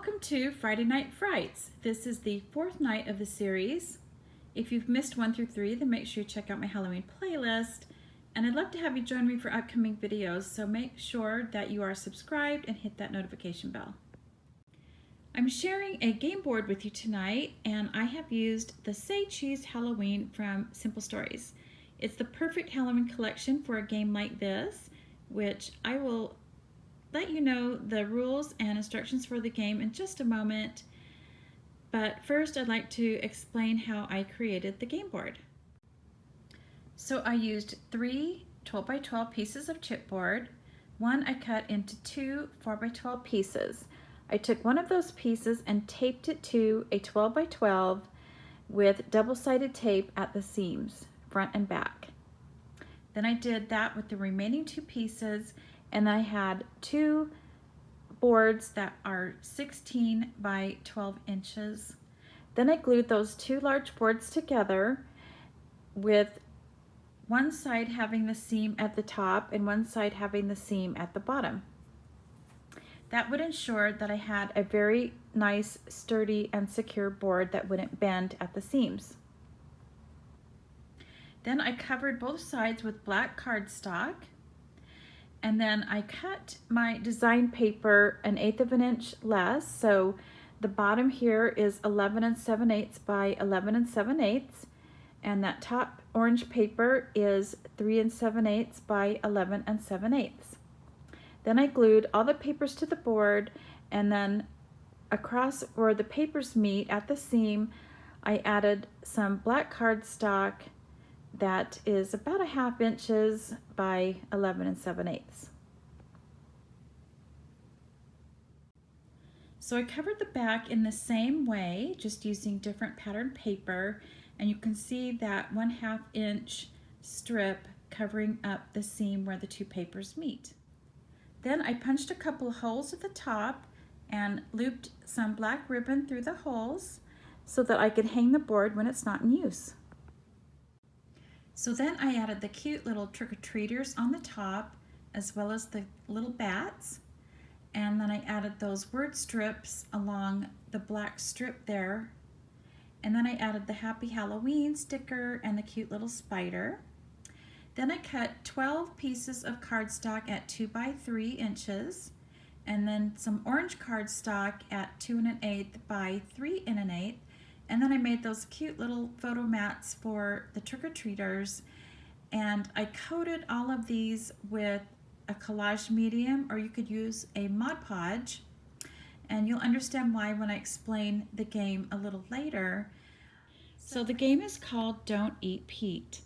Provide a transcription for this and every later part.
Welcome to Friday Night Frights. This is the fourth night of the series. If you've missed 1 through 3, then make sure you check out my Halloween playlist. And I'd love to have you join me for upcoming videos, so make sure that you are subscribed and hit that notification bell. I'm sharing a game board with you tonight, and I have used the Say Cheese Halloween from Simple Stories. It's the perfect Halloween collection for a game like this, which I will let you know the rules and instructions for the game in just a moment. But first, I'd like to explain how I created the game board. So I used 3 12x12 pieces of chipboard. One I cut into 2 4x12 pieces. I took one of those pieces and taped it to a 12x12 with double-sided tape at the seams, front and back. Then I did that with the remaining 2 pieces, and I had 2 boards that are 16 by 12 inches. Then I glued those 2 large boards together with one side having the seam at the top and one side having the seam at the bottom. That would ensure that I had a very nice, sturdy, and secure board that wouldn't bend at the seams. Then I covered both sides with black cardstock, and then I cut my design paper 1/8 of an inch less, so the bottom here is 11 7/8 by 11 7/8, and that top orange paper is 3 7/8 by 11 7/8. Then I glued all the papers to the board, and then across where the papers meet at the seam, I added some black cardstock that is about 1/2 inches by 11 7/8. So I covered the back in the same way, just using different patterned paper, and you can see that 1/2 inch strip covering up the seam where the 2 papers meet. Then I punched a couple of holes at the top and looped some black ribbon through the holes so that I could hang the board when it's not in use. So then I added the cute little trick-or-treaters on the top, as well as the little bats. And then I added those word strips along the black strip there. And then I added the Happy Halloween sticker and the cute little spider. Then I cut 12 pieces of cardstock at 2 by 3 inches, and then some orange cardstock at 2 1/8 by 3 1/8. And then I made those cute little photo mats for the trick-or-treaters, and I coated all of these with a collage medium, or you could use a Mod Podge, and you'll understand why when I explain the game a little later. So the game is called Don't Eat Pete,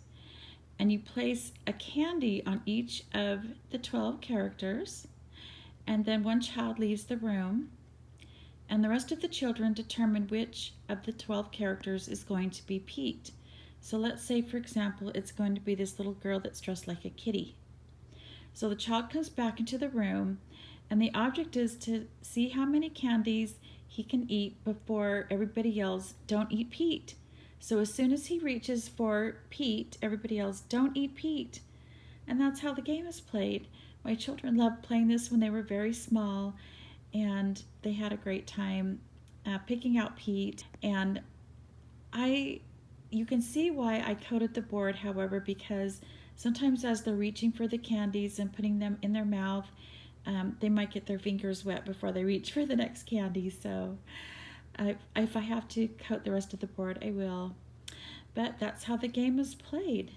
and you place a candy on each of the 12 characters, and then one child leaves the room, and the rest of the children determine which of the 12 characters is going to be Pete. So let's say, for example, it's going to be this little girl that's dressed like a kitty. So the child comes back into the room, and the object is to see how many candies he can eat before everybody yells, "Don't eat Pete." So as soon as he reaches for Pete, everybody yells, "Don't eat Pete." And that's how the game is played. My children loved playing this when they were very small, and they had a great time picking out Pete. And you can see why I coated the board, however, because sometimes as they're reaching for the candies and putting them in their mouth, they might get their fingers wet before they reach for the next candy. So if I have to coat the rest of the board, I will. But that's how the game is played.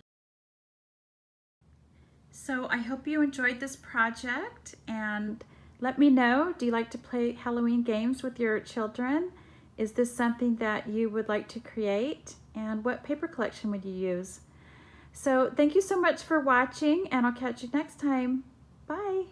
So I hope you enjoyed this project, and let me know, do you like to play Halloween games with your children? Is this something that you would like to create? And what paper collection would you use? So thank you so much for watching, and I'll catch you next time. Bye.